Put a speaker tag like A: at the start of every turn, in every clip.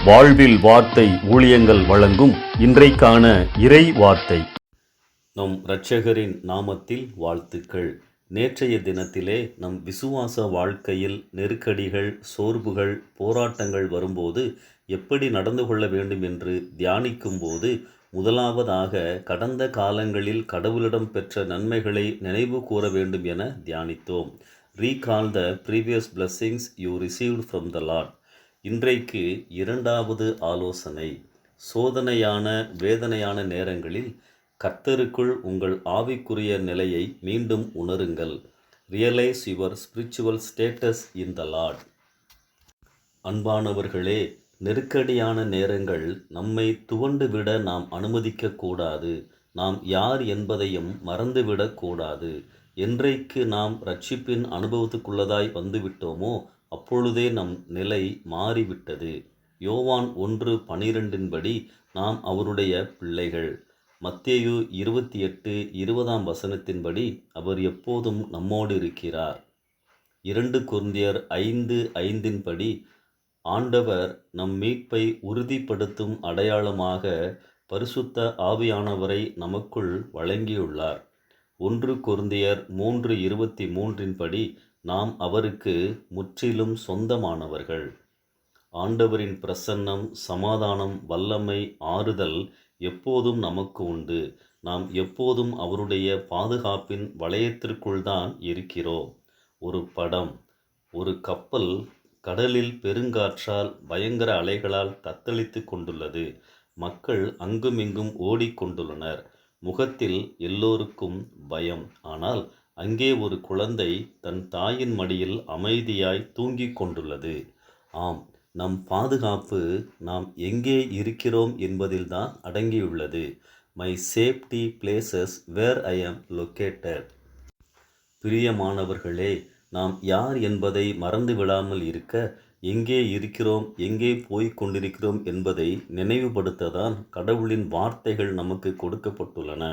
A: வாழ்வில் வார்த்தை ஊழியங்கள் வழங்கும் இன்றைக்கான இறை வார்த்தை. நம் இரட்சகரின் நாமத்தில் வாழ்த்துக்கள். நேற்றைய தினத்திலே நம் விசுவாச வாழ்க்கையில் நெருக்கடிகள், சோர்வுகள், போராட்டங்கள் வரும்போது எப்படி நடந்து கொள்ள வேண்டும் என்று தியானிக்கும் போது, முதலாவதாக கடந்த காலங்களில் கடவுளிடம் பெற்ற நன்மைகளை நினைவு கூற வேண்டும் என தியானித்தோம். Recall the previous blessings you received from the Lord. இன்றைக்கு இரண்டாவது ஆலோசனை. சோதனையான வேதனையான நேரங்களில் கர்த்தருக்குள் உங்கள் ஆவிக்குரிய நிலையை மீண்டும் உணருங்கள். Realise your spiritual status in the Lord. அன்பானவர்களே, நெருக்கடியான நேரங்கள் நம்மை துவண்டுவிட நாம் அனுமதிக்கக்கூடாது. நாம் யார் என்பதையும் மறந்துவிடக்கூடாது. என்றைக்கு நாம் இரட்சிப்பின் அனுபவத்துக்குள்ளதாய் வந்துவிட்டோமோ அப்பொழுதே நம் நிலை மாறிவிட்டது. யோவான் 1:12 படி நாம் அவருடைய பிள்ளைகள். மத்தேயு 28:20 அவர் எப்போதும் நம்மோடு இருக்கிறார். 2 கொரிந்தியர் 5:5 படி ஆண்டவர் நம் மீட்பை உறுதிப்படுத்தும் அடையாளமாக பரிசுத்த ஆவியானவரை நமக்குள் வழங்கியுள்ளார். 1 கொரிந்தியர் 3:23 படி நாம் அவருக்கு முற்றிலும் சொந்தமானவர்கள். ஆண்டவரின் பிரசன்னம், சமாதானம், வல்லமை, ஆறுதல் எப்போதும் நமக்கு உண்டு. நாம் எப்போதும் அவருடைய பாதுகாப்பின் வளையத்திற்குள்தான் இருக்கிறோம். ஒரு படம். ஒரு கப்பல் கடலில் பெருங்காற்றால் பயங்கர அலைகளால் தத்தளித்து கொண்டுள்ளது. மக்கள் அங்குமிங்கும் ஓடிக்கொண்டுள்ளனர். முகத்தில் எல்லோருக்கும் பயம். ஆனால் அங்கே ஒரு குழந்தை தன் தாயின் மடியில் அமைதியாய் தூங்கிக் கொண்டுள்ளது. ஆம், நம் பாதுகாப்பு நாம் எங்கே இருக்கிறோம் என்பதில்தான் அடங்கியுள்ளது. மை சேஃப்டி பிளேசஸ் வேர் ஐ ஆம் லொக்கேட்டட். பிரியமானவர்களே, நாம் யார் என்பதை மறந்து விடாமல் இருக்க, எங்கே இருக்கிறோம், எங்கே போய்க் கொண்டிருக்கிறோம் என்பதை நினைவுபடுத்ததான் கடவுளின் வார்த்தைகள் நமக்கு கொடுக்கப்பட்டுள்ளன.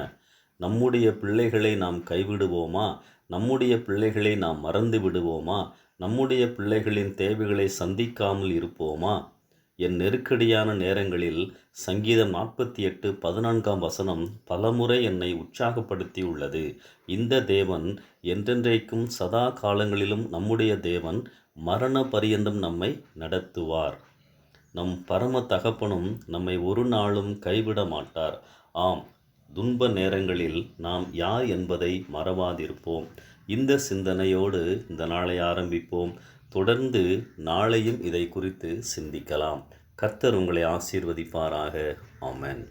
A: நம்முடைய பிள்ளைகளை நாம் கைவிடுவோமா? நம்முடைய பிள்ளைகளை நாம் மறந்து விடுவோமா? நம்முடைய பிள்ளைகளின் தேவைகளை சந்திக்காமல் இருப்போமா? என் நெருக்கடியான நேரங்களில் சங்கீதம் 48:14 பலமுறை என்னை உற்சாகப்படுத்தி உள்ளது. இந்த தேவன் என்றென்றைக்கும் சதா காலங்களிலும் நம்முடைய தேவன். மரண பரியந்தம் நம்மை நடத்துவார். நம் பரம தகப்பனும் நம்மை ஒரு நாளும் கைவிட மாட்டார். ஆம், துன்ப நேரங்களில் நாம் யார் என்பதை மறவாதிருப்போம். இந்த சிந்தனையோடு இந்த நாளை ஆரம்பிப்போம். தொடர்ந்து நாளையும் இதை குறித்து சிந்திக்கலாம். கர்த்தர் உங்களை ஆசீர்வதிப்பாராக. ஆமென்.